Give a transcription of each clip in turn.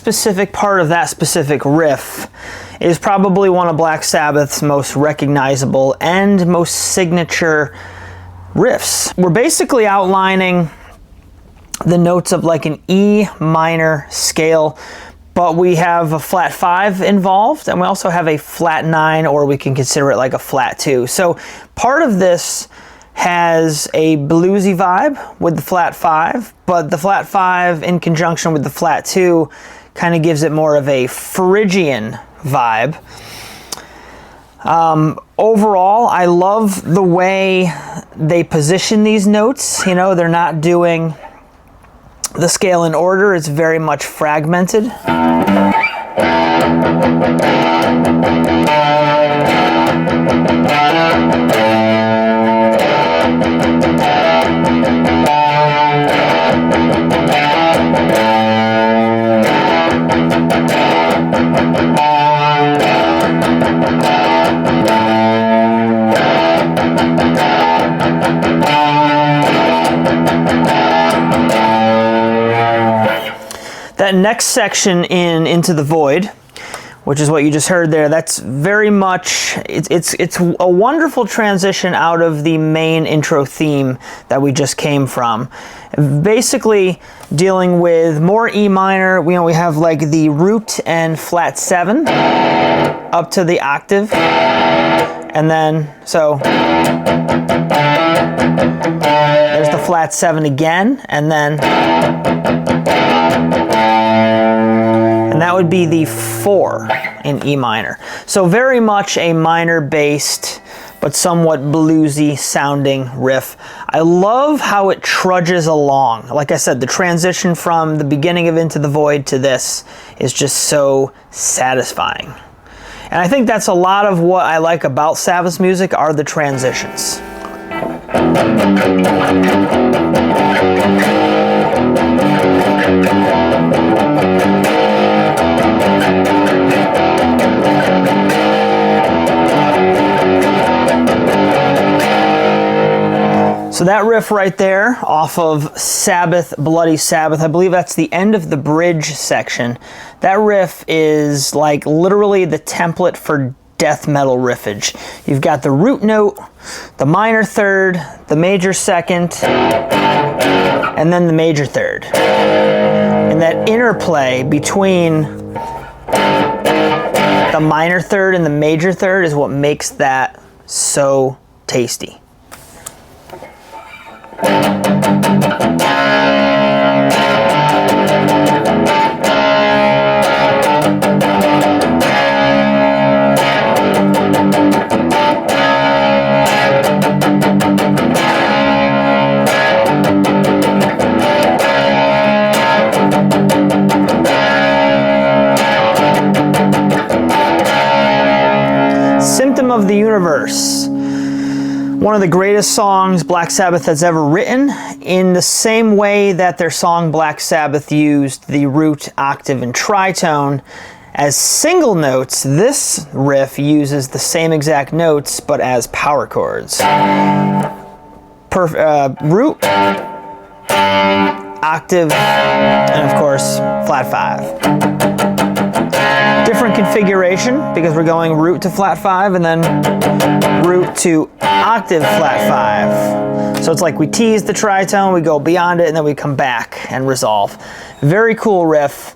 specific part of that specific riff is probably one of Black Sabbath's most recognizable and most signature riffs. We're basically outlining the notes of like an E minor scale, but we have a flat 5 involved, and we also have a flat 9, or we can consider it like a flat 2. So part of this has a bluesy vibe with the flat 5, but the flat 5 in conjunction with the flat 2 kind of gives it more of a Phrygian vibe. Overall, I love the way they position these notes. You know, they're not doing the scale in order, it's very much fragmented. That next section in Into the Void, which is what you just heard there, that's very much, it's a wonderful transition out of the main intro theme that we just came from. Basically dealing with more E minor, we have like the root and flat 7 up to the octave, and then, so there's the flat 7 again, and that would be the 4 in E minor. So very much a minor based but somewhat bluesy sounding riff. I love how it trudges along. Like I said, the transition from the beginning of Into the Void to this is just so satisfying. And I think that's a lot of what I like about Sabbath's music, are the transitions. So that riff right there off of Sabbath, Bloody Sabbath, I believe that's the end of the bridge section. That riff is like literally the template for death metal riffage. You've got the root note, the minor third, the major second, and then the major third. And that interplay between the minor third and the major third is what makes that so tasty. Symptom of the Universe. One of the greatest songs Black Sabbath has ever written. In the same way that their song Black Sabbath used the root, octave, and tritone as single notes, this riff uses the same exact notes but as power chords. Root, octave, and of course flat 5. Different configuration because we're going root to flat 5 and then root to octave flat 5. So it's like we tease the tritone, we go beyond it, and then we come back and resolve. Very cool riff.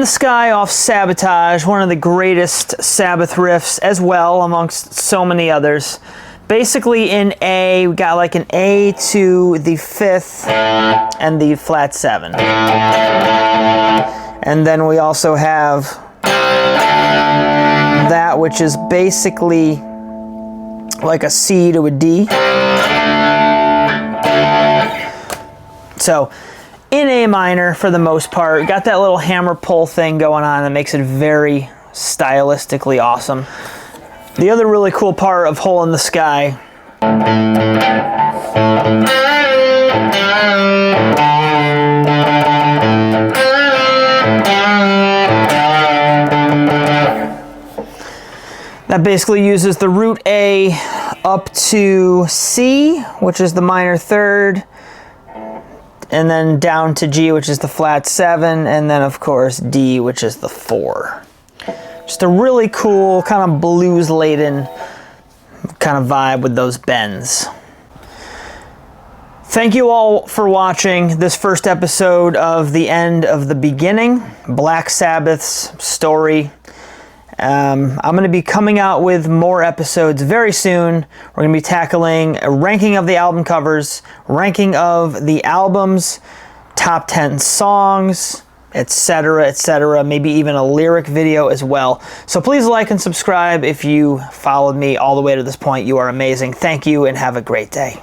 Sky off Sabotage, one of the greatest Sabbath riffs as well, amongst so many others. Basically in A, we got like an A to the 5th and the flat 7. And then we also have that, which is basically like a C to a D. So in A minor for the most part. Got that little hammer pull thing going on that makes it very stylistically awesome. The other really cool part of Hole in the Sky That basically uses the root A up to C, which is the minor third, and then down to G, which is the flat 7, and then of course D, which is the 4. Just a really cool, kind of blues-laden kind of vibe with those bends. Thank you all for watching this first episode of The End of the Beginning, Black Sabbath's story. I'm going to be coming out with more episodes very soon. We're going to be tackling a ranking of the album covers, ranking of the albums, top 10 songs, etc., etc., maybe even a lyric video as well. So please like and subscribe if you followed me all the way to this point. You are amazing. Thank you and have a great day.